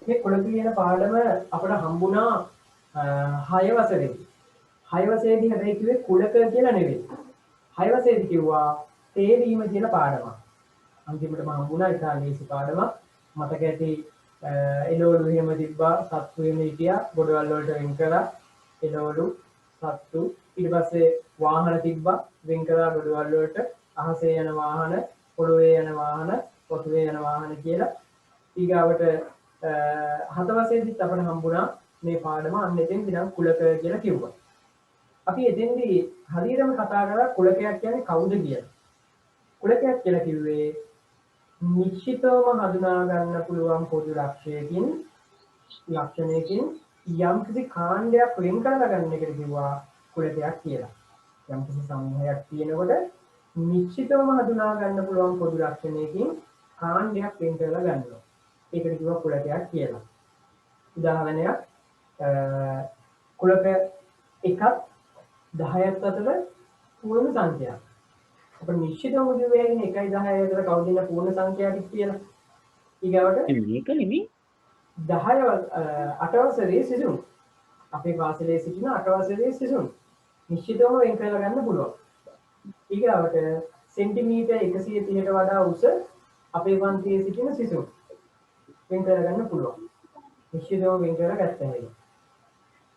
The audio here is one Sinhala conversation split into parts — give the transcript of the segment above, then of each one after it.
මේ කුලක කියන පාඩම අපට හම්බුණා 6 වසරේදී. 6 වසරේදී හැබැයි කිව්වේ කුලක කියලා නෙවෙයි. 6 වසරේදී කිව්වා තේරීම කියන පාඩමක්. අන්තිමටම හම්බුණා ඉතාලියේසි පාඩමක්. මතක ඇති එළවලු එහෙම තිබ්බා සත්තු එහෙම හිටියා ගොඩවල් වලට වෙන් කරලා එළවලු සත්තු ඊට පස්සේ වාහන තිබ්බා වෙන් කරලා ගොඩවල් වලට අහසේ යන වාහන පොළොවේ යන වාහන පොතුවේ යන වාහන කියලා ඊගාවට 7 වසරේදීත් අපට හම්බුණා මේ පාඩම අන්න එතෙන්දී නම් කුලක කියලා කිව්වා. අපි එතෙන්දී හරියටම කතා කරලා කුලකයක් කියන්නේ කවුද කියලා. කුලකයක් කියලා කිව්වේ නිශ්චිතවම හඳුනා ගන්න පුළුවන් පොදු ලක්ෂණයකින් යම්කිසි කාණ්ඩයක් වෙන් කරලා ගන්න එකට කිව්වා කුලකයක් කියලා. යම්කිසි සමූහයක් තියෙනකොට නිශ්චිතවම හඳුනා ගන්න පුළුවන් පොදු ලක්ෂණයකින් කාණ්ඩයක් වෙන් කරලා ගන්නවා. ඒකට කිව්වා කුලකයක් කියලා. උදාහරණයක් කුලක 1ක් 10ක් අතර පූර්ණ සංඛ්‍යාවක්. අපිට නිශ්චිතවම කිව්වේ 1යි 10යි අතර කවුද ඉන්න පූර්ණ සංඛ්‍යාවක් කියලා. ඊගවට මේක නෙමෙයි 10 8 වසරේ සිසුන් අපේ පාසලේ සිටින 8 වසරේ සිසුන් නිශ්චිතවම වෙන් කරලා ගන්න පුළුවන්. ඊගවට සෙන්ටිමීටර් 130ට වඩා උස අපේ පන්තියේ සිටින සිසුන් වෙන් කරගන්න පුළුවන්. නිශ්චිතව වෙන් කරලා ගත්තා හැකියි.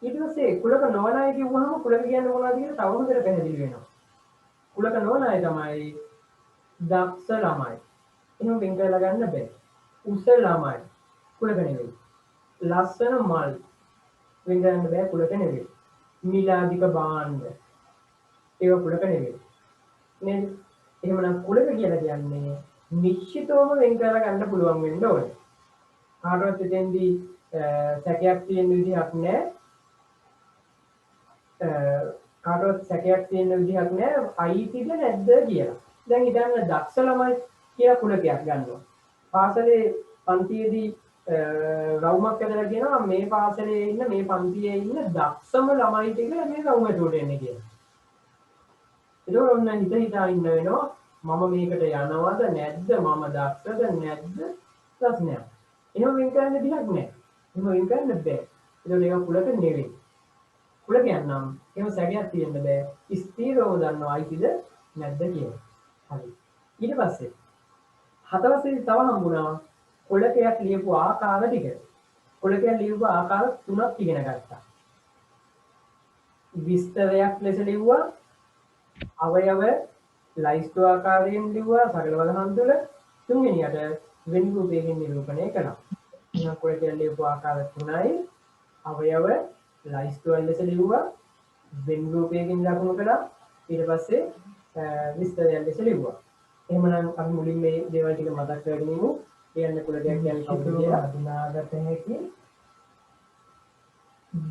ඊට පස්සේ කුලක නොවන අය කිව්වහම කුලක කියන්නේ මොනවද කියලා තව හොඳට පැහැදිලි වෙනවා. කුලක නොවන අය තමයි දක්ෂ ළමයි. එහෙනම් වෙන් කරලා ගන්න බෑ. උස ළමයි කුලක නෙවෙයි. ලස්සන මල් වෙන් කරන්න බෑ කුලක නෙවෙයි. මිලාදික භාණ්ඩ ඒව කුලක නෙවෙයි. නේද? එහෙමනම් කුලක කියලා කියන්නේ නිශ්චිතවම වෙන් කරලා ගන්න පුළුවන් වෙන්න ඕනේ. කාටවත් එතෙන්දී සැකයක් තියෙන විදිහක් නැහැ. කාටවත් සැකයක් තියෙන විදිහක් නැහැ අයිතිද නැද්ද කියලා. දැන් හිතන්න දක්ෂ ළමයි කියලා කුලකයක් ගන්නවා. පාසලේ පන්තියේදී රවුමක් ඇදලා කියනවා මේ පාසලේ ඉන්න මේ පන්තියේ ඉන්න දක්ෂම ළමයි ටික මේ රවුමට එන්නේ කියලා. ඒක ඔන්න හිතා ඉන්න වෙනවා මම මේකට යනවද නැද්ද මම දක්ෂද නැද්ද ප්‍රශ්නයක්. එහෙම වෙන් කරන්න දෙයක් නැහැ. එහෙම වෙන් කරන්න බෑ. ඒක කුලක නෙවෙයි. කුලකයන් නම් එහෙම සැකයක් තියෙන්න බෑ. ස්ථීරව දන්නවා අයිතිද නැද්ද කියලා. හරි. ඊට පස්සේ 7 වසරේ තව හම්බුණා කුලකයක් ලියපු ආකාර ටික. කුලකයක් ලියපු ආකාර 3ක් ඉගෙන ගත්තා. විස්තරයක් ලෙස ලිව්වා අවයව ලයිස්තු ආකාරයෙන් ලිව්වා සරල වලහන් තුල තුන්වෙනියට වෙන් රූපයෙන් නිරූපණය කළා. එහෙනම් කුලකයක් ලියපු ආකාර 3යි අවයව ලයිස්තුවල් ලෙස ලිව්වා වෙන් රූපයකින් ලකුණු කළා ඊට පස්සේ විස්තරයක් ලෙස ලිව්වා. එහෙමනම් අපි මුලින් මේ දේවල් ටික මතක් කරගෙන ඉමු. කියන්නේ කුලකයක් කියන්නේ කවුද කියලා හඳුනාගත හැකි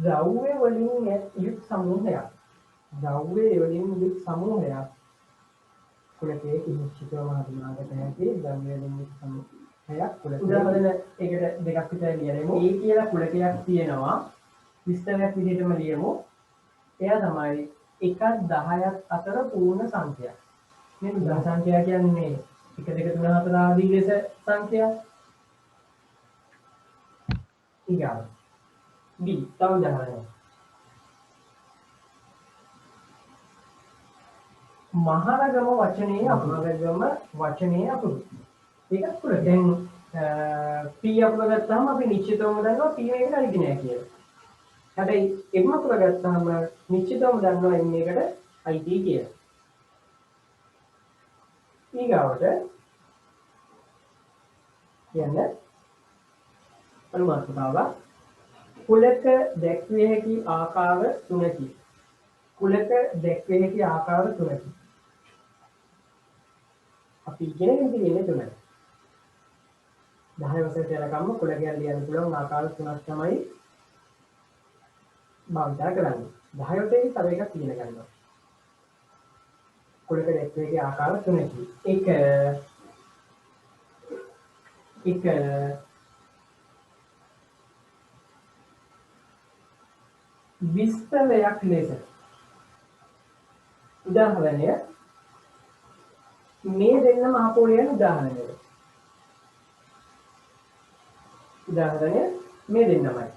ද්‍රව්‍ය වලින් යුත් සමූහයක්. ද්‍රව්‍ය වලින් යුත් සමූහයක් කුලකයේ නිශ්චිතව හඳුනාගත හැකි ද්‍රව්‍ය වලින් යුත් සමූහයක් කුලකයේ. උදාහරණ ඒකට දෙකක් විතර ලියලා ඒ කියලා කුලකයක් තියෙනවා. විස්තරයක් විදිහටම ලියමු. එයා තමයි 1ක් 10ක් අතර පූර්ණ සංඛ්‍යා. මේ උදාහරණ සංඛ්‍යා කියන්නේ 1 2 3 4 ආදී ලෙස සංඛ්‍යා. ඊගාව. B තව උදාහරණයක්. මහරගම වචනේ අකුරු. ඒකත් කුලක. දැන් P අකුර ගත්තාම අපි නිශ්චිතවම දන්නවා P මේකට අයිති නෑ කියලා. හැබැයි M අකුර ගත්තාම නිශ්චිතවම දන්නවා M එකට අයිති කියලා. ඊගාවට කියන්නේ අනුමානිකාවක් කුලක දැක්විය හැකි ආකාර 3කි. කුලක දැක්විය හැකි ආකාර 3කි. අපි ඉගෙන ගන්නේ 3යි. 10 වසරට යනකම් කුලකයන් ලියන්න පුළුවන් ආකාර 3ක් තමයි භාවිත කරන්නේ. 10 වසරේදී තව එකක් ඉගෙන ගන්නවා. කුලක දැක්විය හැකි ආකාර 3කි. එක විස්තරයක් ලෙස උදාහරණය මේ දෙන්නම අපෝ යන උදාහරණය මේ දෙන්නමයි.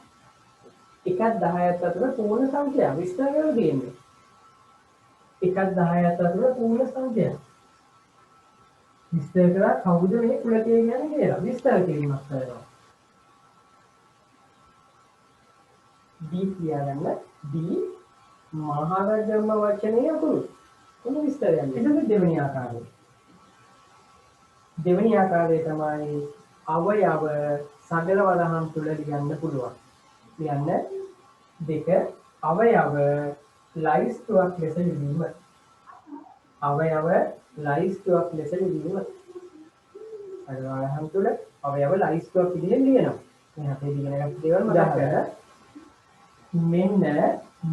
1ත් 10ත් අතර පූර්ණ සංඛ්‍යා විස්තර කරලා දෙන්නේ. 1ත් 10ත් අතර පූර්ණ සංඛ්‍යා. විස්තර කරලා කවුද මේ කුලකය කියන්නේ කියලා විස්තර කිරීමක් කරනවා. D කියන්න D මහාවර්ගම වචනේ අකුරු. කොහොම විස්තරයක්. ඒක දෙවෙනි ආකාරය. දෙවෙනි ආකාරය තමයි අවයව සගල වදහම් තුල ලියන්න පුළුවන්. ලියන්න දෙක අවයව ලයිස්තුවක් ලෙස ලිවීම. අවයව ලයිස්තුවක් ලෙස ලිවීම. සගල වදහම් තුල අවයව ලයිස්තුවක් විදිහට ලියනවා. මේ අපේ ඉගෙන ගන්න දේවල් මතක කර මෙන්න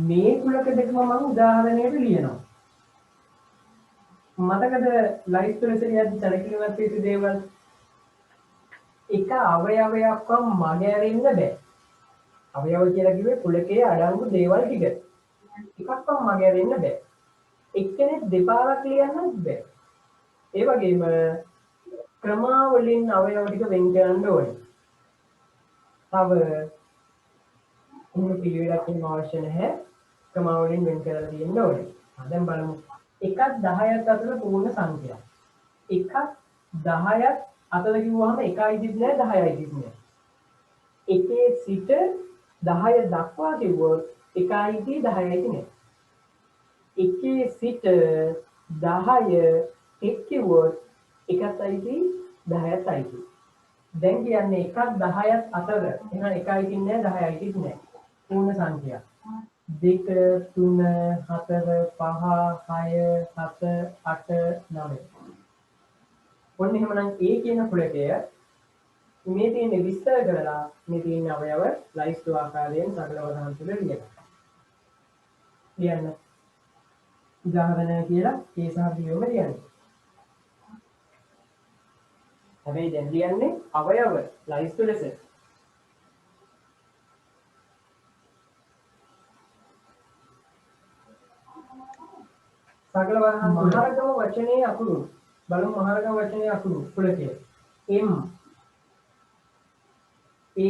මේ කුලක දෙකම මම උදාහරණයට ලියනවා. මතකද ලයිස්තු ලෙස ලියද්දි සැලකිලිමත් වෙච්ච දේවල් එක අවයවයක්වත් මගහැරෙන්න බෑ. අවයව කියලා කිව්වේ කුලකයේ අඩංගු දේවල් ටික. එකක්වත් මගහැරෙන්න බෑ. එක්කෙනෙක් දෙපාරක් ලියන්නත් බෑ. ඒ වගේම ක්‍රමාවලින් අවයව ටික වෙන් කරන්න ඕනේ. තව එහෙම පිළිවෙලක් වෙන්න අවශ්‍ය නැහැ. ක්‍රමාවලින් වෙන් කරලා තියෙන්න ඕනේ. දැන් බලමු. 1ත් 10ත් අතර පූර්ණ සංඛ්‍යා. 1ත් 10ත් අතර කිව්වහම 1යි දිස් නැහැ 10යි දිස් නැහැ. 1 සිට 10 දක්වා කිව්වොත් 1යි දිස් 10යි දිස් නැහැ. 1 සිට 10 එක් කිව්වොත් 1යි දිස් 10යි දිස්. දැන් කියන්නේ 1ත් 10ත් අතර එහෙනම් 1යි දිස් නැහැ 10යි දිස් නැහැ. පූර්ණ සංඛ්‍යා. 2 3 4 5 6 7 8 9. ඔන්න එහෙමනම් A කියන කුලකය මේ තියෙන විස්තර කරලා මේ තියෙන අවයව ලයිස්තු ආකාරයෙන් සගල වදහන් තුල ලියන්න. උදාහරණ කියලා A සහ B වම ලියන්න. හැබැයි දැන් ලියන්නේ අවයව ලයිස්තු ලෙස. සගල වදහන් මහරගම වචනේ අකුරු බලමු මහරගම වචනේ අකුරු කුලකය M A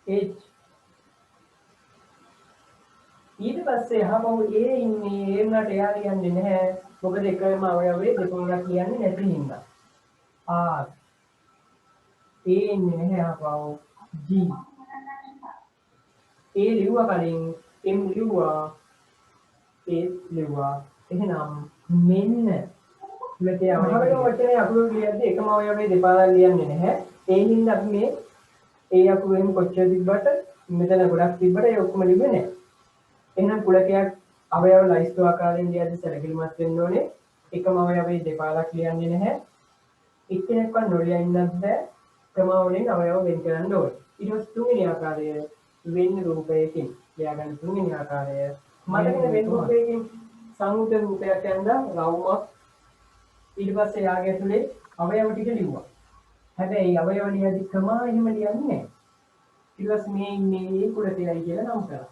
H ඊට පස්සේ අහපහු A ඉන්නේ ඒ වුණාට එයා ලියන්නේ නැහැ මොකද එකම අවයවයේ දෙතුනක් ලියන්නේ නැති හින්දා R A ඉන්නේ නැහැ අහපහු G A ලිව්වා කලින් M ලිව්වා A ලිව්වා එහෙනම් මෙන්න කුලකයේ අවයව වචනේ අකුරු ලියද්දී එකම අවයවයේ දෙපාරක් ලියන්නේ නැහැ ඒ හින්දා අපි මේ ඒ අකුරෙන් කොච්චර තිබ්බට මෙතන ගොඩක් තිබ්බට ඒ ඔක්කොම ලිව්වේ නැහැ. එහෙනම් කුලකයක් අවයව ලයිස්තු ආකාරයෙන් ලියද්දී සැලකිලිමත් වෙන්න ඕනේ. එකම අවයවයේ දෙපාරක් ලියන්නේ නැහැ. එක්කෙනෙක්වත් නොලියා ඉන්නත් බෑ. ක්‍රමාවලින් අවයව වෙන් කරන්න ඕනේ. ඊට පස්සේ තුන්වෙනි ආකාරය වෙන් රූපයකින් ලියාගන්න තුන්වෙනි ආකාරය මතකද වෙන් රූපයකින් සංයුත රූපයක් යනවා රවුමක් ඊට පස්සේ යාගේ ඇතුලේ අවයව ටික ලිව්වා. හැබැයි අවයව ලියද්දි ක්‍රමා එහෙම ලියන්නේ නැහැ. ඊට පස්සේ මේ ඉන්නේ ඒ කුලකයයි කියලා නම් කරා.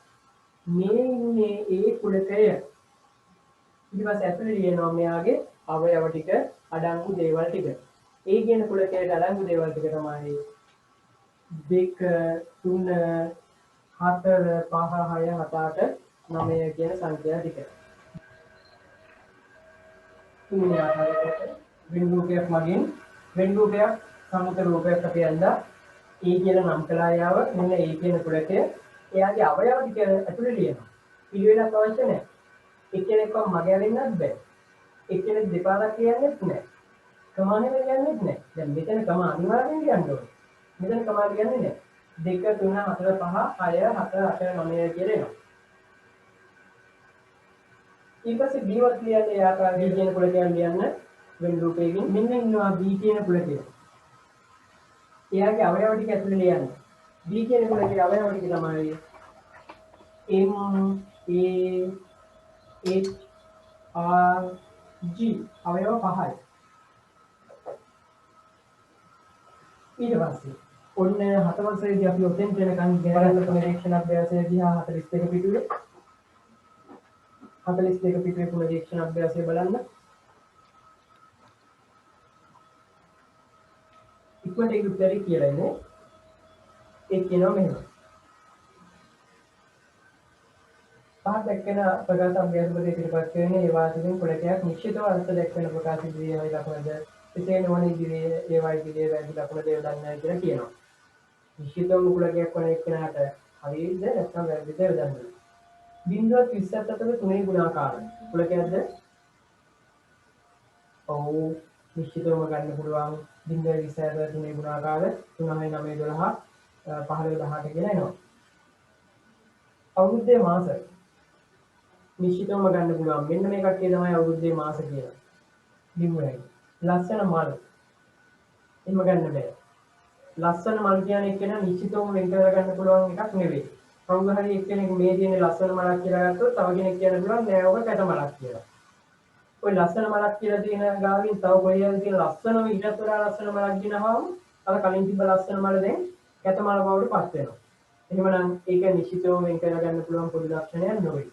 මේ ඉන්නේ ඒ කුලකය. ඊට පස්සේ ඇතුලේ ලියනවා මෙයාගේ අවයව ටික අඩංගු දේවල් ටික. ඒ කියන කුලකයට අඩංගු දේවල් ටික තමයි 2 3 4 5 6 7 8 9 කියන සංඛ්‍යා ටික. තුන්වෙනි ආකාරයට වෙන් රූපයක් මගින් වෙන් රූපයක් සමුත රූපයක් අපි යන්දා A කියලා නම් කළා යාව මෙන්න A කියන කුලකය එයාගේ අවයව ටික ඇතුලේ ලියනවා. පිළිවෙලක් අවශ්‍ය නැහැ. එක්කෙනෙක්ව මගහැරෙන්නත් බෑ. එක්කෙනෙක් දෙපාරක් කියන්නේත් නැහැ. කමානෙම කියන්නේත් නැහැ. දැන් මෙතන කම අනිවාර්යෙන් කියන්න ඕනේ. මෙතන කමා කියන්නේ නැහැ. 2 3 4 5 6 7 8 9 කියලා එනවා. ඊට පස්සේ B වත් ලියන්නේ ආකාරයෙන් B කියන කුලකයන් ලියන්න වෙන රූපයකින් මෙන්න ඉන්නවා B කියන කුලකය. එයාගේ අවයව ටික ඇතුලේ ලියන්න. B කියන කුලකයේ අවයව ටික තමයි M A H R G අවයව 5යි. ඊට පස්සේ ඔන්න 7 වසරේදී අපි ඔතෙන් වෙනකන් ගෑරන්න පරීක්ෂණ අභ්‍යාසය දිහා 42 පිටුවේ 42 පිටුවේ පුනරීක්ෂණ අභ්‍යාසය බලන්න. ඉක්මනට ඒක උත්තරේ කියලා ඉන්නේ. ඒ කියනවා මෙහෙම. පහක් දැක්කෙන ප්‍රකාශ අභ්‍යාසපදයේ ඉදිරිපත් කරන ඒ වාසියෙන් කුලකයක් නිශ්චිතව අර්ථ දැක්වෙන ප්‍රකාශ ඉදිරියේ ලකුණද එසේ නොවන ඉදිරියේ ඒවා ඉදිරියේ වැදි ලකුණ දේව දන්නේ කියලා කියනවා. නිශ්චිතව කුලකයක් වන එක්කෙනාට හරියද නැත්නම් වැරදිද දන්නේ. 0.37 අතර තුනේ ගුණාකාරය. කුලකයක්ද? ඔව් නිශ්චිතවම ගන්න පුළුවන් 0.27 තුනේ ගුණාකාරය 3 9 12 15 18 කියලා එනවා. අවුරුද්දේ මාස නිශ්චිතවම ගන්න පුළුවන්. මෙන්න මේ කට්ටිය තමයි අවුරුද්දේ මාස කියලා. ලිව්වයි. ලස්සන මල්. එහෙම ගන්න බෑ. ලස්සන මල් කියන්නේ එක්කෙනා නිශ්චිතවම වෙන් කරලා ගන්න පුළුවන් එකක් නෙවෙයි. කවුරු හරි එක්කෙනෙක් මේ තියෙන ලස්සන මලක් කියලා ගත්තොත් තව කෙනෙක් කියන්න පුළුවන් නෑ ඔක කැට මලක් කියලා. ඔය ලස්සන මලක් කියලා තියෙන ගාවින් තව කොහෙද තියෙන ලස්සනම ඊටත් වඩා ලස්සන මලක් දිනවම අර කලින් තිබ්බ ලස්සන මල දැන් කැට මල බවට පත් වෙනවා. එහෙමනම් ඒක නිශ්චිතවම වෙන් කරලා ගන්න පුළුවන් පොදු ලක්ෂණයක් නෙවෙයි.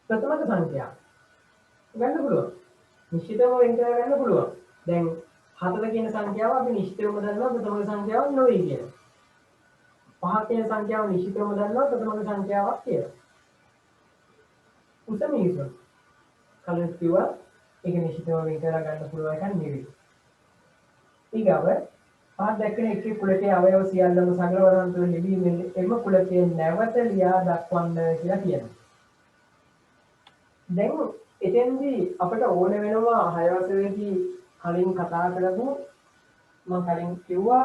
ප්‍රථමක සංඛ්‍යා ගන්න පුළුවන්. නිශ්චිතව වෙන් කරලා ගන්න පුළුවන්. දැන් 4 කියන සංඛ්‍යාව අපි නිශ්චිතවම දන්නවා ප්‍රථමක සංඛ්‍යාවක් නෙවෙයි කියලා. 5 කියන සංඛ්‍යාව නිශ්චිතවම දන්නවා ප්‍රථමක සංඛ්‍යාවක් කියලා. උසමීසු කලින් කිව්වා ඒක නිශ්චිතව වෙන් කරලා ගන්න පුළුවන් එකක් නෙවෙයි. ඊගව පහ දැක්කේ එකේ කුලකයේ අවයව සියල්ලම සගල වරන්තුව ලිවීමෙන් එම කුලකයේ නැවත ලියා දක්වන්න කියලා කියනවා. දැන් එතෙන්දී අපිට ඕන වෙනවා 6 වසරේදී කලින් කතා කරපු මම කලින් කිව්වා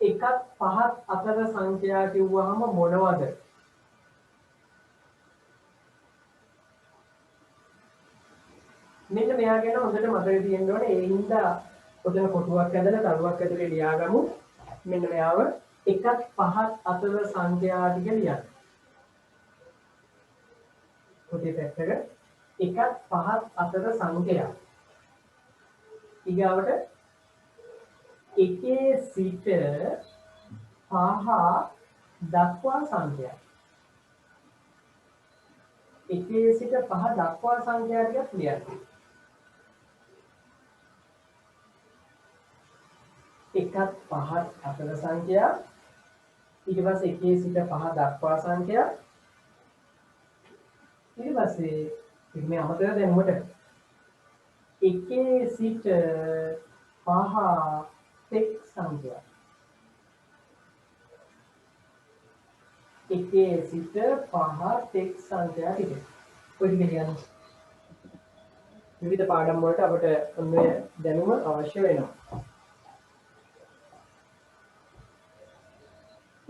එකක් පහක් අතර සංඛ්‍යා කිව්වහම මොනවද? මෙන්න මෙයා ගැන හොඳට මතක තියෙන්න ඕනේ. ඒ හින්දා ඔතන කොටුවක් ඇදලා දරුවක් ඇතුලේ ලියාගමු. මෙන්න මෙයාව එකක් පහක් අතර සංඛ්‍යා ටික ලියන්න. පොතේ පැත්තක එකක් පහක් අතර සංඛ්‍යා. ඊගාවට එකේ සිට පහ දක්වා සංඛ්‍යා. එකේ සිට පහ දක්වා සංඛ්‍යා ටික ලියන්න. එකක් පහක් අතර සංඛ්‍යා ඊට පස්සේ එකේ සිට පහ දක්වා සංඛ්‍යා ඊට පස්සේ මේ අමතක දැනුමට එකේ සිට පහ තෙක් සංඛ්‍යා එකේ සිට පහ තෙක් සංඛ්‍යා ටික ඔය ටික ලියන්න. විවිධ පාඩම් වලට අපිට මේ දැනුම අවශ්‍ය වෙනවා.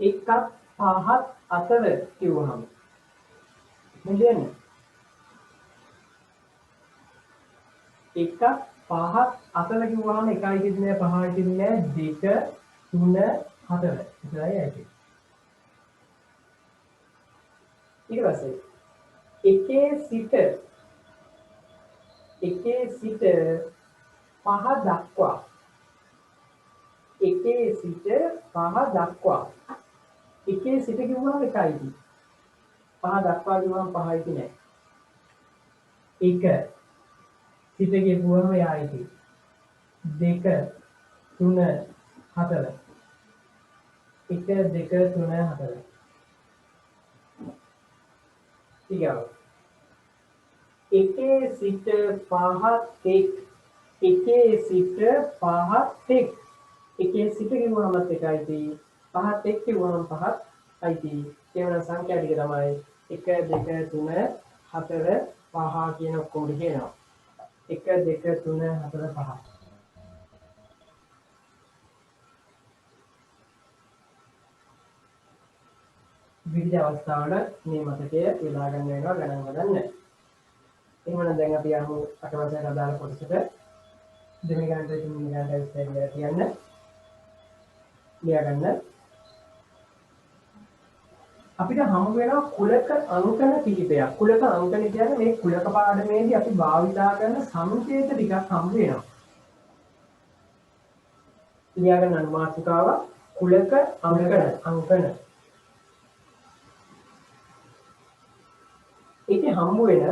එකක් පහක් අතර කිව්වහම මොකද කියන්නේ? එකක් පහක් අතර කිව්වහම 1යි කියන්නේ 5යි කියන්නේ 2 3 4 ඉතරයි ඇති. ඊට පස්සේ එකේ සිට පහ දක්වා එකේ සිට පහ දක්වා එකේ සිට කිව්වම 1යි. පහ දක්වා කිව්වම 5යි කියන්නේ. එක සිට කියපුවම යයි. 2 3 4 1 2 3 4 ඊගව එකේ සිට පහ තෙක් එකේ සිට පහ තෙක් එකේ සිට කිව්වම 1යි. පහ තෙක් කිව්වම 5යි. ඒ වෙන සංඛ්‍යා ටික තමයි 1 2 3 4 5 කියන ඔක්කොම කියනවා. 1 2 3 4 5 විවිධ අවස්ථාවල මේ මතකය යොදා ගන්න වෙනවා ගණන් ගන්න. එහෙනම් දැන් අපි යමු අටවසරට අදාළ කොටසට. දෙවෙනි ගණන්ට තුන්වෙනි ගණන්ට විස්තරය කියන්න. ලියා ගන්න. අපිට හමු වෙනවා කුලක අංකන කිහිපයක්. කුලක අංකන කියන්නේ මේ කුලක පාඩමේදී අපි භාවිතා කරන සංකේත ටිකක් හමු වෙනවා. ලියා ගන්න අනුමාතිකාව කුලක අංකන. ඒකේ හමු වෙන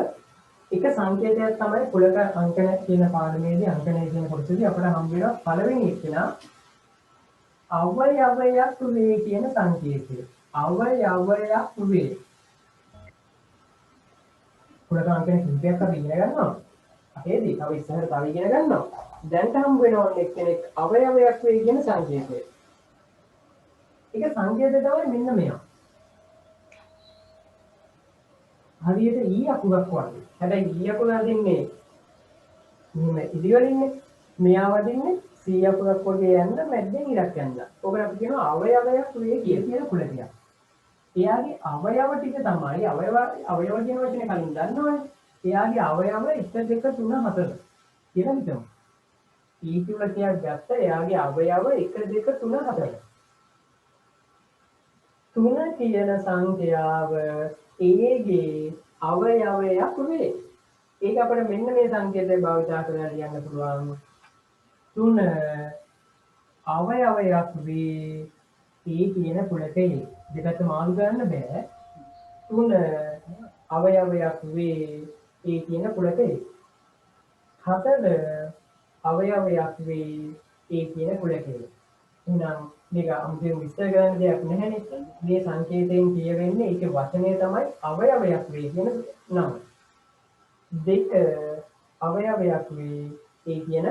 එක සංකේතයක් තමයි කුලක අංකන කියන පාඩමේදී අංකනය කියන කොටසදී අපිට හමු වෙනවා පළවෙනි එක්කෙනා අවයවයක් වේ කියන සංකේතය. අවයවයක් වේ. පුරාණ කෙනෙක් කිව්වක් අපි ඉගෙන ගන්නවා. අපේදී තව ඉස්සරහට තව ඉගෙන ගන්නවා. දැන්ට හම් වෙනවා එක්කෙනෙක් අවයවයක් වේ කියන සංකේතය. ඒක සංකේතය තමයි මෙන්න මෙයා. හරියට ඊ අකුරක් වගේ. හැබැයි ඊ අකුර අදින්නේ මෙන්න ඉදිවලින්නේ. මෙයා වදින්නේ සී අකුරක් වගේ යන්න මැද්දෙන් ඉරක් යන්න. ඔකට අපි කියනවා අවයවයක් වේ කියන කුලතියක්. එයාගේ අවයව ටික තමයි අවයව කියන වචනේ කලින් දන්නවනේ. එයාගේ අවයව 1 2 3 4 කියලා හිතමු. ඊ කුලතියක් ගත්ත එයාගේ අවයව 1 2 3 4. 3 කියන සංඛ්‍යාව ඒගේ අවයවයක් වේ. ඒක අපිට මෙන්න මේ සංකේතය භාවිත කරලා ලියන්න පුළුවන්. 3 අවයවයක් වේ ඒ කියන කුලකේ. දෙකට මාරු කරන්න බෑ. 3 අවයවයක් වේ ඒ කියන කුලකේ. 4 අවයවයක් වේ ඒ කියන කුලකේ. එහෙනම් මේක අමුතුවෙන් විස්තර කරන්න දෙයක් නැහැනේ. මේ සංකේතයෙන් කියවෙන්නේ ඒකේ වචනය තමයි අවයවයක් වේ කියන නම. 2 අවයවයක් වේ ඒ කියන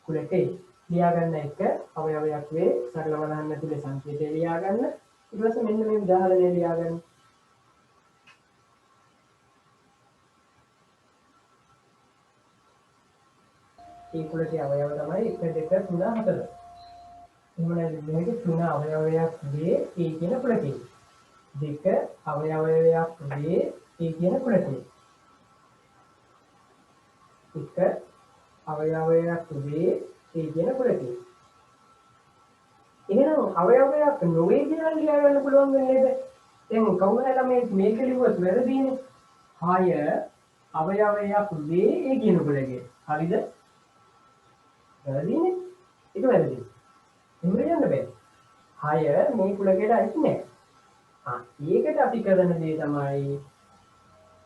කුලකේ. ලියා ගන්න එක අවයවයක් වේ සරල වලහන් ඇතුලේ සංකේතය ලියා ගන්න. ඊට පස්සේ මෙන්න මේ උදාහරණය ලියා ගන්න. ඒ කුලකේ අවයව තමයි 1 2 3 4. එහෙනම් මේක 3 අවයවයක් වේ ඒ කියන කුලකේ. 2 අවයවයක් වේ ඒ කියන කුලකේ. 1 අවයවයක් වේ ඒ කියන කුලකේ. එහෙනම් අවයවයක් නොවේ කියලා ලියා ගන්න පුළුවන් වෙන්නේ නේද? දැන් කවුරු හරි මේක ලිව්වොත් වැරදීනේ. 6 අවයවයක් වේ ඒ කියන කුලකේ. හරිද? වැරදීනේ. ඒක වැරදි. එහෙම යන්න බෑ. 6 මේ කුලකේට අයිති නෑ. ඒකට අපි කරන දේ තමයි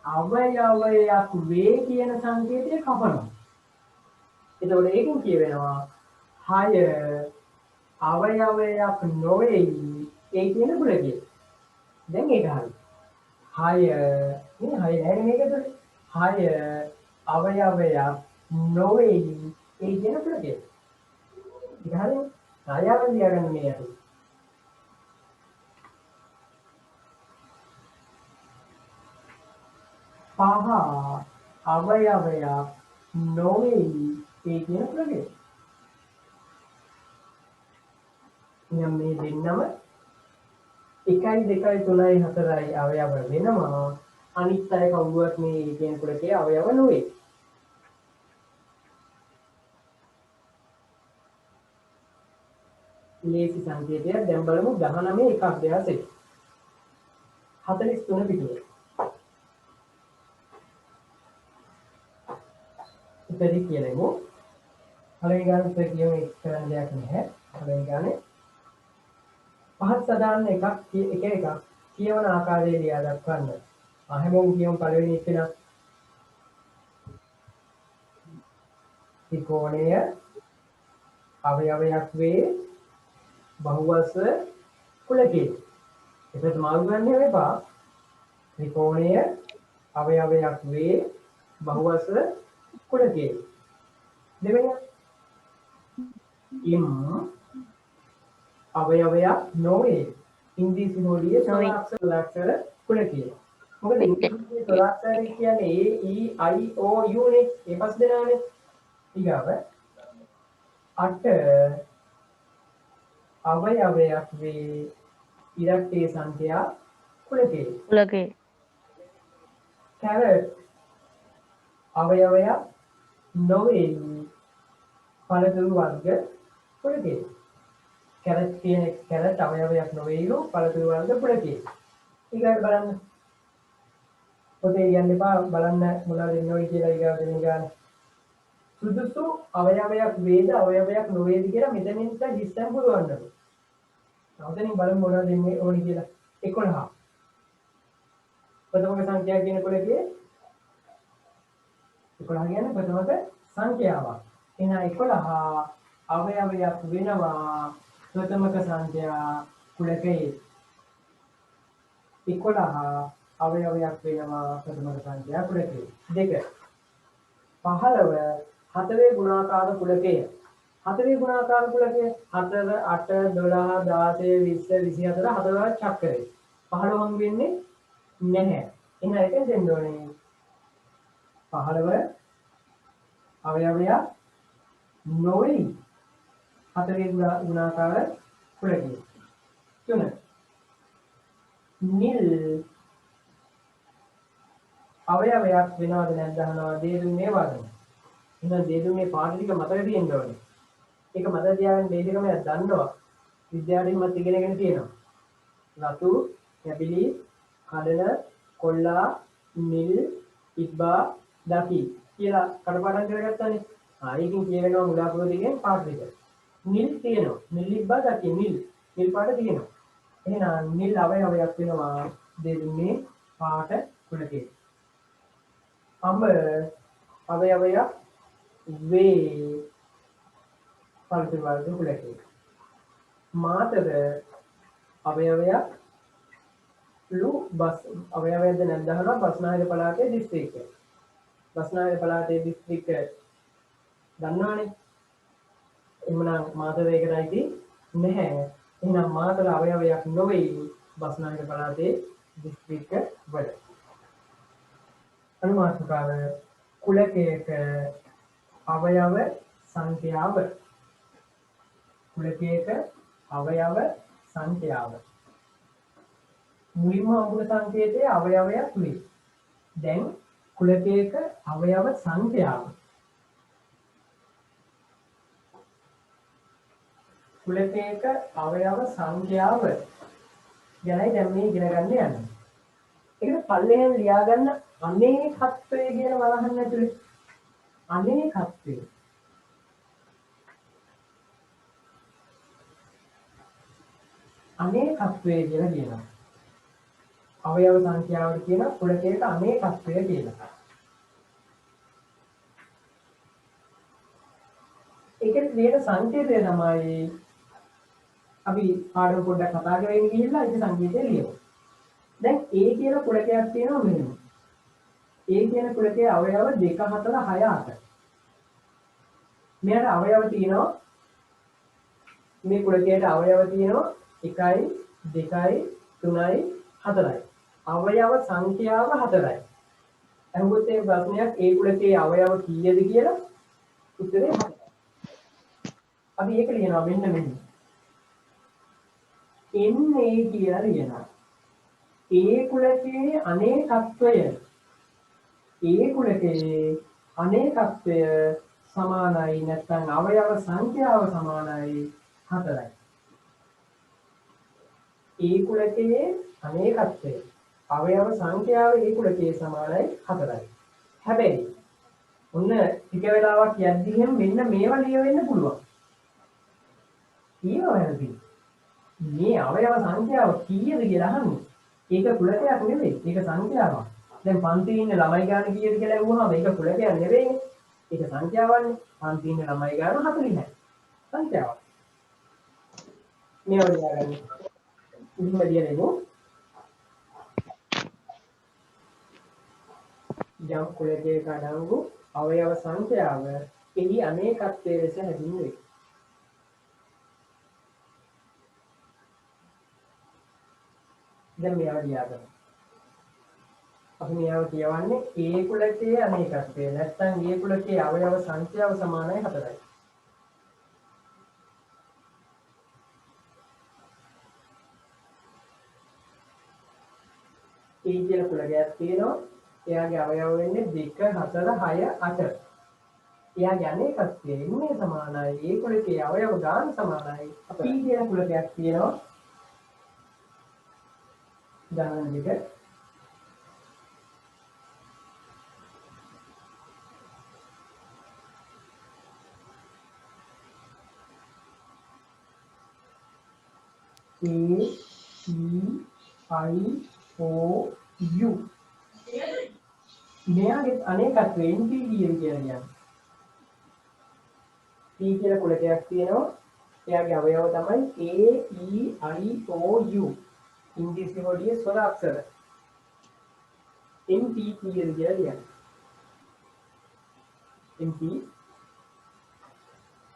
අවයවයක් වේ කියන සංකේතය කපනවා. එතකොට ඒකෙන් කියවෙනවා 6 අවයවයක් නොවේ ඒ කියන කුලකේ. දැන් ඒක හරි. 6 මේ 6 නෑනේ මේකද? 6 අවයවයක් නොවේ ඒ කියන කුලකේ. ඒක හරිනේ. ආයාවෙන් ලියාගන්න මේ යටි. 5 අවයවයක් නොවේ ඒ කියන කුලකේ. එහෙනම් මේ දෙන්නම 1 2 3 4 අවයව වෙනවා. අනිත් අය කවුරුවත් මේ කියන කුලකේ අවයව නොවේ. ලේසි සංකේතයක් දැන් බලමු 19 එකක් දෙහසෙ 43 පිටුවේ. ඉතින් කියලෙමු. හරිය ගන්න කියමු එක් කරන්න දෙයක් නැහැ. හරිය ගන්නේ පහත් සාධාරණ එකක් කියවන ආකාරයේ ලියා දක්වන්න. හැමෝම කියමු පළවෙනි එක නම් ත්‍රිකෝණය අවයවයක් වේ බහුවස කුලකේ. ඒකට මාරු ගන්න එපා. ත්‍රිකෝණය අවයවයක් වේ බහුවස කුලකේ. දෙවෙනි ඉම් අවයවයක් නොවේ ඉංග්‍රීසි හොලියේ ස්වරාක්ෂර කුලකේ. මොකද ඉංග්‍රීසි ස්වරාක්ෂර කියන්නේ A E I O U නේ. ඒ පස් දෙනානේ. ඊගාව 8 අවයවයක් වේ ඉරක්කේ සංඛ්‍යා කුලකේ. කැරට් අවයවයක් නොවේ පළතුරු වර්ග කුලකේ. කැරට් අවයවයක් නොවේ පළතුරු වර්ග කුලකේ. ඊගාට බලන්න. පොතේ යන්න එපා බලන්න මොනවද ඉන්නවද කියලා ඊගාට දෙන්න ගන්න. සුදුසු අවයවයක් වේද අවයවයක් නොවේද කියලා මෙතනින් හිස්සන් පුරවන්න. නවතනින් බලමු මොනවද එන්නේ ඕනි කියලා. 11. ප්‍රථමක සංඛ්‍යාව කියන කුලකේ 11 කියන්නේ ප්‍රථමක සංඛ්‍යාවක්. එහෙනම් 11 අවයවයක් වෙනවා ප්‍රථමක සංඛ්‍යා කුලකයේ 11 අවයවයක් වෙනවා ප්‍රථමක සංඛ්‍යා කුලකයේ. 2 15 හතරේ ගුණාකාර කුලකය. හතරේ ගුණාකාර කුලකය 4 8 12 16 20 24 හතරවල් චක්‍රය. 15 හම් වෙන්නේ නැහැ. එහෙනම් එකෙන් දෙන්න ඕනේ 15 අවයවයක් නොවේ. හතරේ ගුණාකාර කුලකය. 3 නිල් අවයවයක් වෙනවද නැද්ද අහනවා දේදුන්නේ වගේ. එහෙනම් දේදුන්නේ පාඩ ටික මතක තියෙන්න ඕනේ. ඒක මතක තියාගන්න දෙයකම දන්නවා. විද්‍යාලෙහිමත් ඉගෙනගෙන තියෙනවා. රතු, කැබිලි, කඩන, කොල්ලා, නිල්, ඉබ්බා, දකි කියලා කඩපාඩම් කරගත්තානේ. ඒකෙන් කියවෙනවා මුලාපුර දෙකෙන් පාඩ දෙක. නිල් තියෙනවා. නිල් ඉබ්බා දකි නිල් පාඩ තියෙනවා. එහෙනම් නිල් අවයවයක් වෙනවා දෙදුන්නේ පාට කුලකේ. අඹ අවයවයක් වේ පළතුරු වර්ග කුලකේ. මාතර අවයවයක් ලු බස් අවයවයක්ද නැද්ද අහනවා බස්නාහිර පළාතේ දිස්ත්‍රික්කය. බස්නාහිර පළාතේ දිස්ත්‍රික්කය දන්නවනේ. එමුනම් මාතර ඒකටයි නැහැ. එහෙනම් මාතර අවයවයක් නොවේ බස්නාහිර පළාතේ දිස්ත්‍රික්ක වල. අනුමානිකාව කුලකයක අවයව සංඛ්‍යාව. කුලකයක අවයව සංඛ්‍යාව. මුලින්ම අමුල සංකේතයේ අවයවයක් වේ. දැන් කුලකයක අවයව සංඛ්‍යාව. කුලකයක අවයව සංඛ්‍යාව ගැනයි දැන් මේ ඉගෙන ගන්න යන්නේ. ඒකට පල්ලෙහෙන් ලියා ගන්න අනේකත්වය කියන වරහන් ඇතුලේ අනේකත්වය. අනේකත්වය කියලා කියනවා. අවයව සංඛ්‍යාවට කියන කුලකයක අනේකත්වය කියලා. ඒකේ තියෙන සංකේතය තමයි අපි පාඩම පොඩ්ඩක් කතා කරගෙන ගිහිල්ලා ඒක සංකේතය ලියමු. දැන් A කියන කුලකයක් තියෙනවා මෙහෙම. A කියන කුලකයේ අවයව 2 4 6 8. මෙයාට අවයව තියෙනවා මේ කුලකයට අවයව තියෙනවා 1යි 2යි 3යි 4යි. අවයව සංඛ්‍යාව 4යි. අහුවොත් මේ ප්‍රශ්නයක් A කුලකයේ අවයව කීයද කියලා උත්තරේ 4යි. අපි ඒක ලියනවා මෙන්න මෙන්න. NA කියලා ලියනවා. A කුලකයේ අනේකත්වය අනේකත්වය සමානයි නැත්නම් අවයව සංඛ්‍යාව සමානයි 4යි. A කුලකයේ අනේකත්වය අවයව සංඛ්‍යාව A කුලකයේ සමානයි 4යි. හැබැයි ඔන්න ටික වෙලාවක් යද්දී මෙන්න මේවා ලියවෙන්න පුළුවන්. ඊළඟට මේ අවයව සංඛ්‍යාව කීයද කියලා අහන්නේ. ඒක කුලකයක් නෙවෙයි. ඒක සංඛ්‍යාවක්. දැන් පන්තියේ ඉන්න ළමයි ගාන කීයද කියලා අහුවම ඒක කුලකයක් නෙවෙයිනේ. ඒක සංඛ්‍යාවක්නේ. පන්තියේ ඉන්න ළමයි ගාන 46. සංඛ්‍යාවක්. මේවා ලියාගන්න. ඉතින් ලියන්නකෝ. යම් කුලකයක අඩංගු අවයව සංඛ්‍යාව එහි අනේකත්වයේ ලෙස හැඳින්වේ. දැන් මේවා ලියාගන්න. අපි මේවා කියවන්නේ A කුලකයේ අනේකත්වය. නැත්නම් A කුලකයේ අවයව සංඛ්‍යාව සමානයි 4යි. A කියන කුලකයක් තියෙනවා. එයාගේ අවයව වෙන්නේ 2 4 6 8. එයාගේ අනේකත්වය ඉන්නේ සමානයි A කුලකයේ අවයව ගාන සමානයි. P කියන කුලකයක් තියෙනවා. ගණන් දෙක A, E, I, O, U. මෙයාගේ අනේකත්වය NP කියලා කියන්නේ. P කියලා කුලකයක් තියෙනවා. එයාගේ අවයව තමයි A E I O U ඉංග්‍රීසි හොඩියේ ස්වර අක්ෂර MP කීයද කියලා ලියන්න. MP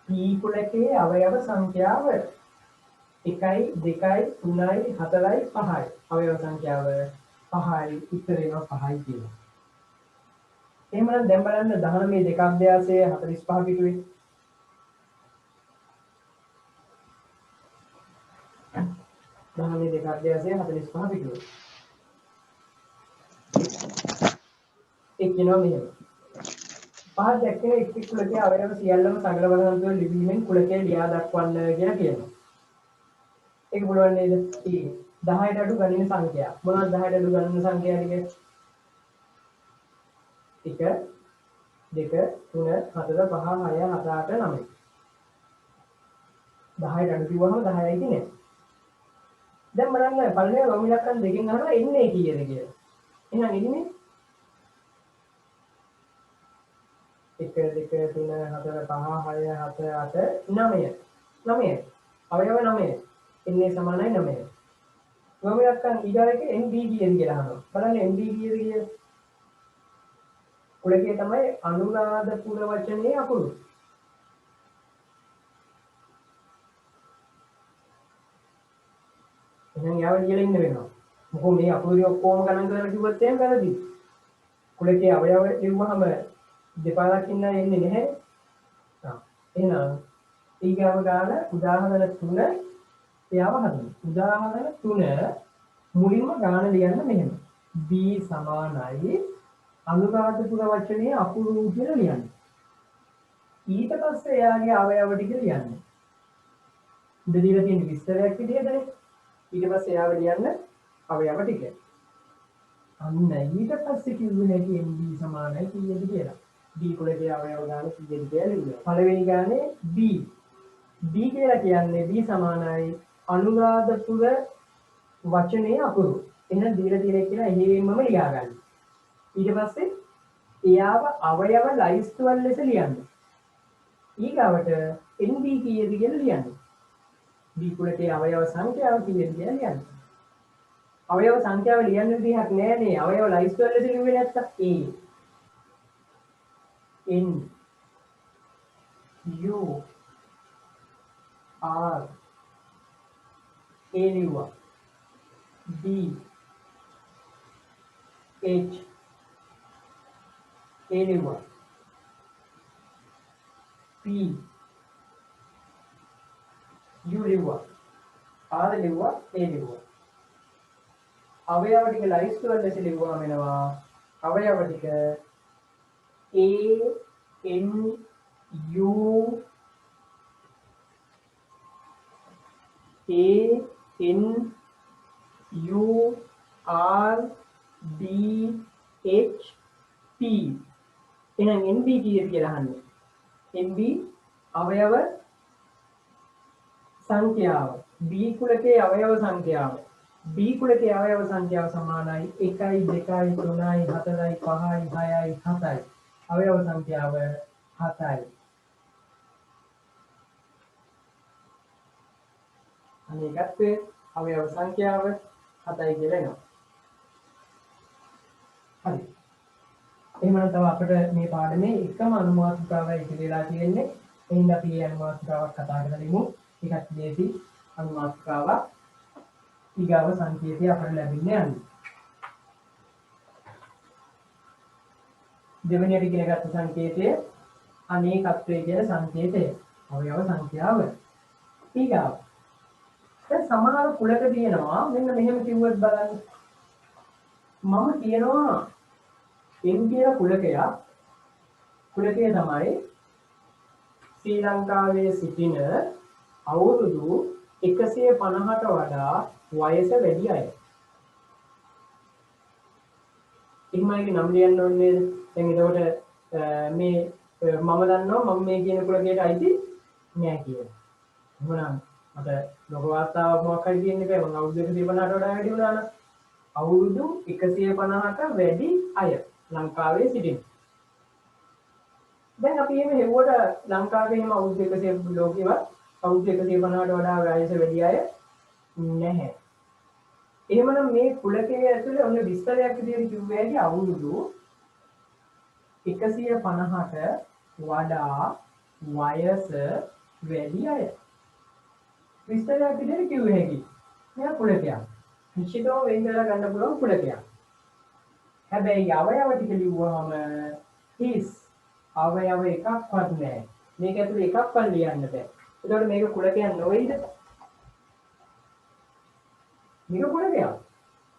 P කුලකයේ අවයව සංඛ්‍යාව 1 2 3 4 5යි. අවයව සංඛ්‍යාව 5යි. උත්තර එනවා 5යි කියලා. එහෙමනම් දැන් බලන්න 19 දෙක අභ්‍යාසය 45 පිටුවේ 19 දෙක අභ්‍යාසය 45 පිටුවේ ඒක කියනවා මෙහෙම. පහ දැක්කේ එක් කුලකයේ අවයව සියල්ලම සගල වර්ගන්තුව ලිවීමෙන් කුලකයේ ලියා දක්වන්න කියලා කියනවා. ඒක පුළුවන් නේද? 10ට අඩු ගණන සංඛ්‍යා. මොනවද 10ට අඩු ගණන සංඛ්‍යා ටික? 1 2 3 4 5 6 7 8 9. 10ට අඩු කිව්වම 10යි කියන්නේ. දැන් බලන්න පළවෙනි වම් ඉලක්කම් දෙකෙන් අහනවා එන්නේ කීයද කියලා. එහෙනම් එන්නේ 1 2 3 4 5 6 7 8 9. අවයව 9. එන්නේ සමානයි 9. වම් ඉලක්කම් ඊගාවට NB කීයද කියලා අහනවා. බලන්න NB කීයද කියලා. කුලකයේ තමයි අනුරාධපුර වචනේ අකුරු. එහෙනම් යාව කියලා ඉන්න වෙනවා. මොකෝ මේ අකුරු ඔක්කොම ගණන් කරලා කිව්වොත් එහෙම වැරදි. කුලකයේ අවයව ලිව්වහම දෙපා දකින්න එන්නේ නැහැ. එහෙනම් ඊගාව ගාන උදාහරණ 3 එයාව හදන්න. උදාහරණ 3 මුලින්ම ගාන ලියන්න මෙහෙම. B සමානයි අනුරාධපුර වචනේ අකුරු කියලා ලියන්න. ඊට පස්සේ එයාගේ අවයව ටික ලියන්න. දෙදීලා තියෙන විස්තරයක් විදිහටනේ. ඊට පස්සේ එයාව ලියන්න අවයව ටික. අන්න ඊට පස්සේ කිව්වේ නැති MB සමානයි කීයද කියලා. B කුලකයේ අවයව ගාන කීයද කියලා ලියන්න. පළවෙනි ගානේ B. B කියලා කියන්නේ B සමානයි අනුරාධපුර වචනේ අකුරු. එහෙනම් දීලා තියෙන කියලා එහෙමම ලියා ගන්න. ඊට පස්සේ එයාව අවයව ලයිස්තුවල් ලෙස ලියන්න. ඊගාවට NB කීයද කියලා ලියන්න. B කුලකයේ අවයව සංඛ්‍යාව කීයද කියලා ලියන්න. අවයව සංඛ්‍යාව ලියන්න විදිහක් නෑනේ. අවයව ලයිස්තුවල් ලෙස ලිව්වේ නැත්තම් A N U R A ලිව්වා. B H A ලිව්වා. P U ලිව්වා. R ලිව්වා. A ලිව්වා. අවයව ටික ලයිස්තුවල් ලෙස ලිව්වම වෙනවා අවයව ටික A N U A N U R D H P. එහෙනම් NB කීයද කියලා අහන්නේ. NB අවයව සංඛ්‍යාව. B කුලකයේ අවයව සංඛ්‍යාව. B කුලකයේ අවයව සංඛ්‍යාව සමානයි 1 2 3 4 5 6යි 7යි. අවයව සංඛ්‍යාව 7යි. අනේකත්වයේ අවයව සංඛ්‍යාව 7යි කියලා එනවා. හරි. එහෙනම් තව අපිට මේ පාඩමේ එකම අනුමාතිකාවයි ඉතිරිලා තියෙන්නේ. එහෙනම් අපි මේ අනුමාතිකාවක් කතා කරගනිමු. ඒකත් දෙවි අනුමාතිකාවක්. ඊගාව සංකේතය අපිට ලැබෙන්නේ යන්නේ. දෙවෙනියට ඉගෙන ගත්ත සංකේතය අනේකත්වයේ කියන සංකේතය. අවයව සංඛ්‍යාව. ඊගාව. දැන් සමහර කුලක තියෙනවා මෙන්න මෙහෙම කිව්වොත් බලන්න. මම කියනවා M කියන කුලකය තමයි ශ්‍රී ලංකාවේ සිටින අවුරුදු 150ට වඩා වයස වැඩි අය. ඉක්මනට නම් ලියන්න ඕනේ. දැන් එතකොට මේ මම දන්නවා මම මේ කියන කුලකයට අයිති නෑ කියලා. එහෙනම් මට ලෝක වාර්තාවක් මොකක් හරි කියන්න බෑ. මම අවුරුදු 150ට වඩා වැඩි වුණා නම් අවුරුදු 150ක වැඩි අය ලංකාවේ සිටින. දැන් අපි එහෙම හෙව්වට ලංකාවේ එහෙම අවුරුදු 100 ලෝකෙවත් අවුරුදු 150ට වඩා වයස වැඩි අය නැහැ. එහෙමනම් මේ කුලකයේ ඇතුලේ ඔන්න විස්තරයක් විදිහට කිව්වේ ඇයි අවුරුදු 150ට වඩා වයස වැඩි අය. විස්තරයක් විදිහට කිව්වේ හැකි. මෙයා කුලකයක්. නිශ්චිතව වෙන් කරලා ගන්න පුළුවන් කුලකයක්. හැබැයි අවයව ටික ලිව්වහම his අවයව එකක්වත් නැහැ. මේක ඇතුලේ එකක්වත් ලියන්න බෑ. ඒතකොට මේක කුලකයක් නොවේද? මේක කුලකයක්.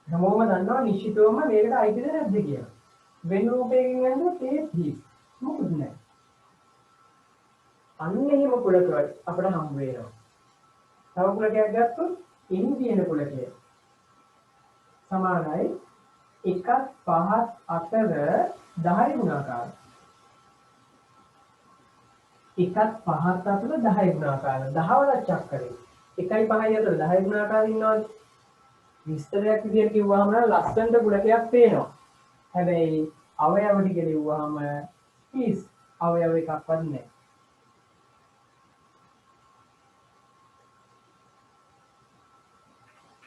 හැමෝම දන්නවා නිශ්චිතවම මේකට අයිතිද නැද්ද කියලා. වෙන රූපයකින් ඇඳුවොත් ඒ his මොකුත් නැහැ. අන්න එහෙම කුලකයක් අපිට හම්බ වෙනවා. තව කුලකයක් ගත්තොත් in කියන කුලකය. සමානයි 1 5 8 10 ගුණාකාර. 1 5 8 10 ගුණාකාර 10 වල චක්‍රේ 1යි 5යි අතර 10 ගුණාකාර ඉන්නවද? විස්තරයක් විදිහට කිව්වහම ලස්සනට කුලකයක් පේනවා. හැබැයි අවයව ටික ලිව්වහම his අවයව එකක්වත් නැහැ.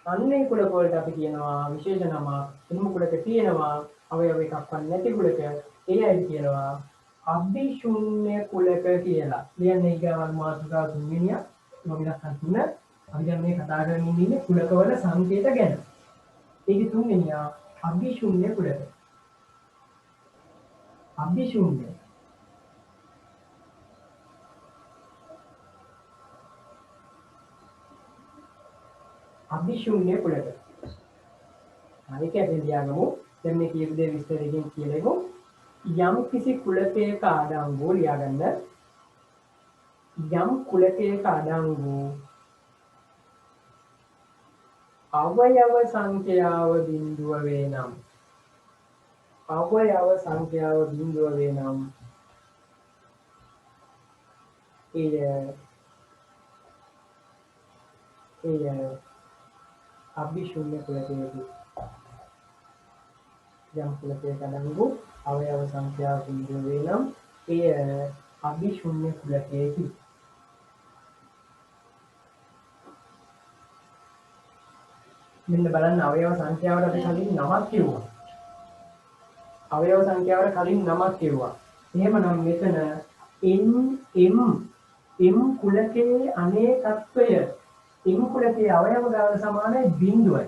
අන්නේ කුලක වලට අපි කියනවා විශේෂ නම. එනම් කුලක තියෙනවා අවයව එකක්වත් නැති කුලක. ඒ අය කියනවා අභිශුන්‍ය කුලක කියලා. කියන්නේ ඊගාවල් මාතෘකාව තුන්වෙනිය. මොකක්ද තුන? අපි දැන් මේ කතා කරගෙන ඉන්නේ කුලකවල සංකේත ගැන. ඒකේ තුන්වෙනිය අභිශුන්‍ය කුලක. අභිශුන්‍ය අභිශුන්‍ය කුලක. හරි කැටේ ලියාගමු. දැන් මේ කියපු දේ විස්තරයෙන් කියලෙමු. යම් කිසි කුලකයක අඩංගු ලියාගන්න. යම් කුලකයක අඩංගු අවයව සංඛ්‍යාව බිඳුව වේ නම් අවයව සංඛ්‍යාව බිඳුව වේ නම් එය අභිශුන්‍ය කුලකයකි. යම් කුලකයක අඩංගු අවයව සංඛ්‍යාව බිඳුව වේ නම් එය අභිශුන්‍ය කුලකයකි. මෙන්න බලන්න අවයව සංඛ්‍යාවට අපි කලින් නමක් කිව්වා. අවයව සංඛ්‍යාවට කලින් නමක් කිව්වා. එහෙමනම් මෙතන m කුලකයේ අනේකත්වය m කුලකයේ අවයව ගාන සමානයි බිඳුවයි.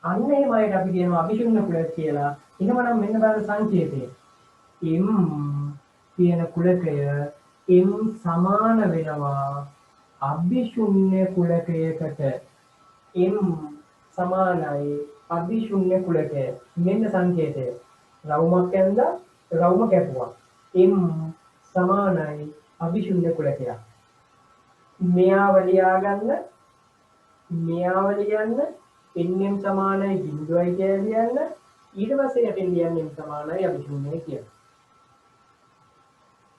අන්න එහෙමයි අපි කියනවා අභිශුන්‍ය කුලක කියලා. එහෙමනම් මෙන්න බලන්න සංකේතය. m කියන කුලකය m සමාන වෙනවා අභිශුන්‍ය කුලකයකට. m සමානයි අභිශුන්‍ය කුලකය. මෙන්න සංකේතය. රවුමක් ඇඳලා රවුම කැපුවා. m සමානයි අභිශුන්‍ය කුලකයක්. මෙයාව ලියාගන්න. මෙයාව ලියන්න. n සමානයි බිඳුවයි කියලා ලියන්න. ඊට පස්සේ යටින් ලියන්නේ m සමානයි අභිශුන්‍ය කියලා.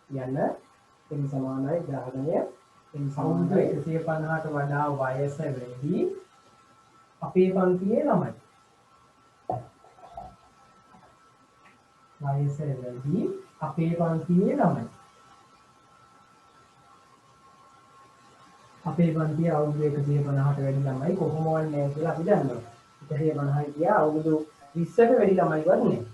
යන්න m සමානයි ග්‍රහණය m සමානයි 150ට වඩා වයස වැඩි අපේ පන්තියේ ළමයි. වයස වැඩි අපේ පන්තියේ ළමයි. අපේ පන්තියේ අවුරුදු 150ට වැඩි ළමයි කොහොමවත් නැහැ කියලා අපි දන්නවා. 150යි කියා අවුරුදු 20කට වැඩි ළමයිවත් නැහැ.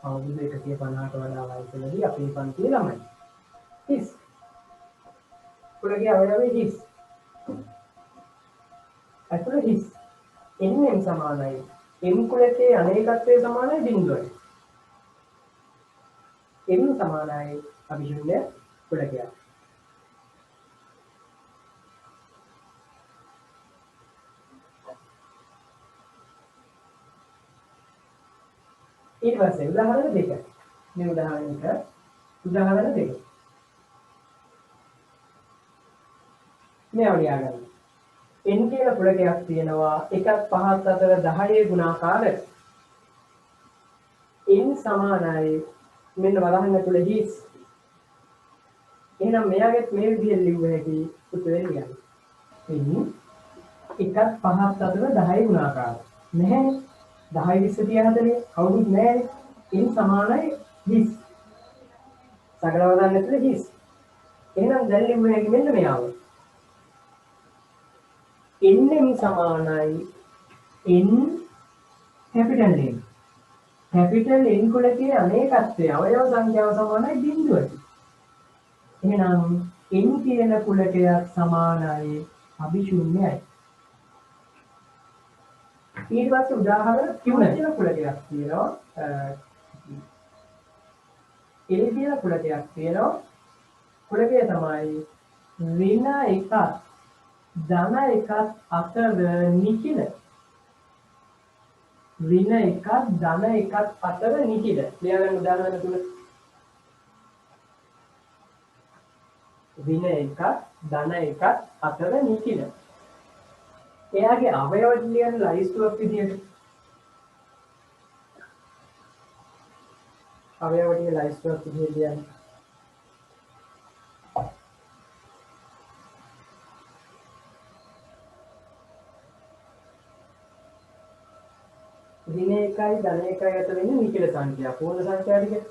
අවුරුදු 150ට වඩා වයස වැඩි අපේ පන්තියේ ළමයි. his කුලකයේ අවයවය his. අතන his n සමානයි m කුලකයේ අනේකත්වය සමානයි බිඳුවයි. m සමානයි අභිශුන්‍ය කුලකයක්. ඊට පස්සේ උදාහරණ දෙක. මේ උදාහරණ දෙක. මේව ලියාගන්න. n කියලා කුලකයක් තියෙනවා 1 5 4 10 ගුණාකාර. n සමානයි මෙන්න බලන්න තුල his. එහෙනම් මෙයාගෙත් මේ විදිහට ලිව්ව හැකි උත්තරේ ලියන්න. n 1 5 4 10 ගුණාකාර. නැහැ 10 20 30 40 කවුරුත් නැහැ. n සමානයි his. සගලව ගන්න තුල his. එහෙනම් දැන් ලිව්ව හැකි මෙන්න මෙයාව. nm සමානයි n capital N. capital N කුලකයේ අනේකත්වය අවයව සංඛ්‍යාව සමානයි බිඳුවට. එහෙනම් n කියන කුලකයක් සමානයි අභිශූන්‍යයි. ඊට පස්සේ උදාහරණ 3 කියන කුලකයක් තියෙනවා. L කියන කුලකයක් තියෙනවා. කුලකය තමයි ඍණ 1ක් ධන 1ක් අතර නිකිල. ඍණ 1ක් ධන 1ක් අතර නිකිල. ලියාගන්න උදාහරණ තුන. ඍණ 1ක් ධන 1ක් අතර නිකිල. එයාගේ අවයව ලියන ලයිස්තුවක් විදියට අවයව ලියන ලයිස්තුවක් විදියට ලියන්න. ඍණ 1යි ධන 1යි අතර ඉන්න නිකිල සංඛ්‍යාව පූර්ණ සංඛ්‍යා ටික.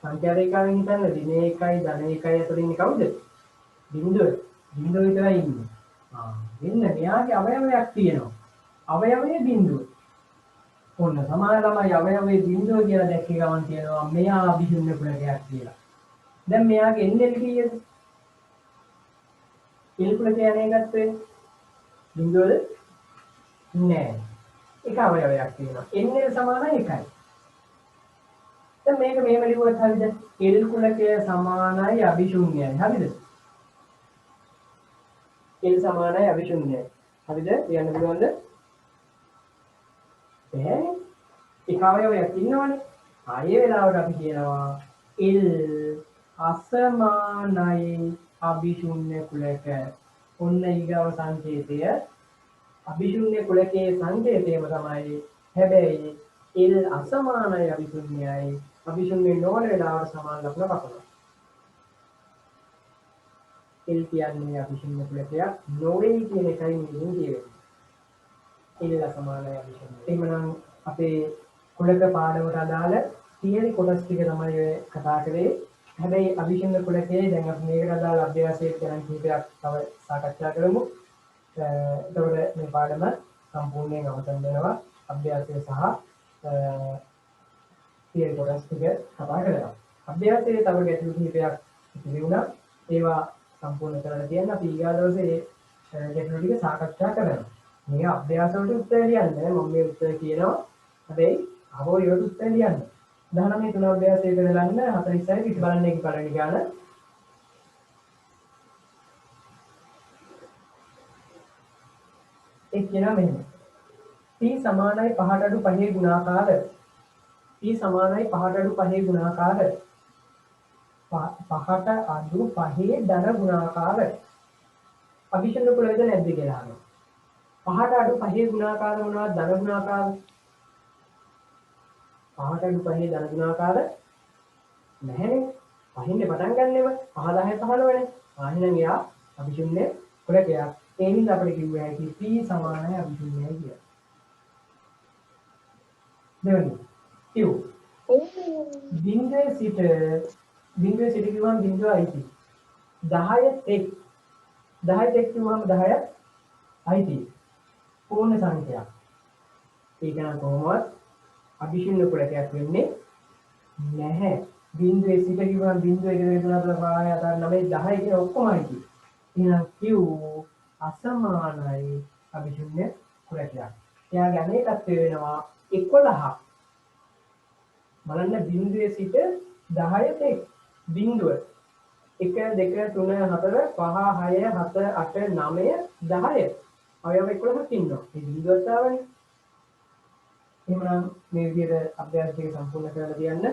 සංඛ්‍යා රේඛාවෙන් හිතන්න ඍණ 1යි ධන 1යි අතර ඉන්නේ කවුද? බිඳුව. බිඳුව විතරයි ඉන්නේ. මෙන්න මෙයාගේ අවයවයක් තියෙනවා. අවයවයේ බිඳුව. ඔන්න සමාන ළමයි අවයවයේ බිඳුව කියලා දැක්ක ගමන් කියනවා මෙයා අභිශූන්‍ය කුලකයක් කියලා. දැන් මෙයාගේ NL කීයද? L කුලකය අනේකත්වය බිඳුවද? නෑ. එක අවයවයක් තියෙනවා. NL සමානයි 1යි. දැන් මේක මෙහෙම ලියුවොත් හරිද? L කුලකය සමානයි අභිශූන්‍යයි. හරිද? L සමානයි අභිශූන්‍යයි. හරිද? කියන්න පුළුවන්ද? බෑනේ. එක අවයවයක් ඉන්නවනේ. ආයේ වෙලාවට අපි කියනවා L අසමානයි අභිශූන්‍ය කුලක. ඔන්න ඊගව සංකේතය අභිශූන්‍ය කුලකයේ සංකේතයම තමයි. හැබැයි L අසමානයි අභිශූන්‍යයි. අභිශූන්‍ය නොවන වෙලාවට සමාන ලකුණ පකනවා. L කියන්නේ අභිශූන්‍ය කුලකයක් නොවේ කියන එකයි මෙතන කියවෙන්නේ. L අසමානයි අභිශූන්‍ය. එහෙනම් අපේ කුලක පාඩමට අදාළ තියරි කොටස් ටික තමයි ඔය කතා කරේ. හැබැයි අභිශූන්‍ය කුලකයේ දැන් අපි මේකට අදාළ අභ්‍යාසයේ ගණන් කිහිපයක් තව සාකච්ඡා කරමු. එතකොට මේ පාඩම සම්පූර්ණයෙන් අවසන් වෙනවා. අභ්‍යාසය සහ තියරි කොටස් ටික කතා කරනවා. අභ්‍යාසයේ තව ගැටලු කිහිපයක් ඉතිරි වුණා. ඒවා සම්පූර්ණ කරලා තියන්න අපි ඊගා දවසේ ගැටලු ටික සාකච්ඡා කරනවා. මේ අභ්‍යාස වලට උත්තර ලියන්න මම මේ උත්තර කියනවා. හැබැයි අවෝ ඒවට උත්තර ලියන්න. 19 තුන අභ්‍යාසය කරලා ගන්න 46 පිට බලන්න එක පළවෙනි ගාන. ඒ කියනවා මෙහෙම. p සමානයි 5ට අඩු 5 ගුණාකාර. p සමානයි 5ට අඩු 5 ගුණාකාර. 5ට අඩු 5 ධන ගුණාකාර. අභිශූන්‍ය කුලකද නැද්ද කියලා අහනවා. 5ට අඩු 5 ගුණාකාර මොනවද? ධන ගුණාකාර. 5ට අඩු 5 ධන ගුණාකාර නැහැනේ. පහින්ද පටන් ගන්නෙව 5 10 15නේ. ආයෙනම් එයා අභිශූන්‍ය කුලකයක්. ඒ නිසා අපිට කිව්වේ හැකි p සමානයි අභිශූන්‍යයි කියලා. දෙවෙනි q බිංදුවේ සිට කිව්වම බිංදුව අයිති 10 එක් 10 එක් කිව්වම 10 අයිති පූර්ණ සංඛ්‍යාවක්. ඒක නම් කොහොමවත් අභිශූන්‍ය කුලකයක් වෙන්නේ නැහැ. බිංදුවේ සිට කිව්වම බිංදුව 1 2 3 4 5 6 7 8 9 10 කියන ඔක්කොම අයිති. එහෙනම් q අසමානයි අභිශූන්‍ය කුලකයක්. එයාගේ අනේකත්වය වෙනවා 11. බලන්න බිංදුවේ සිට 10 එක් බිංදුව 1 2 3 4 5 6 7 8 9 10 අවයව 11ක් ඉන්නවා. මේ බිංදුවත් ආවනේ. එහෙනම් මේ විදිහට අභ්‍යාස ටික සම්පූර්ණ කරලා තියන්න.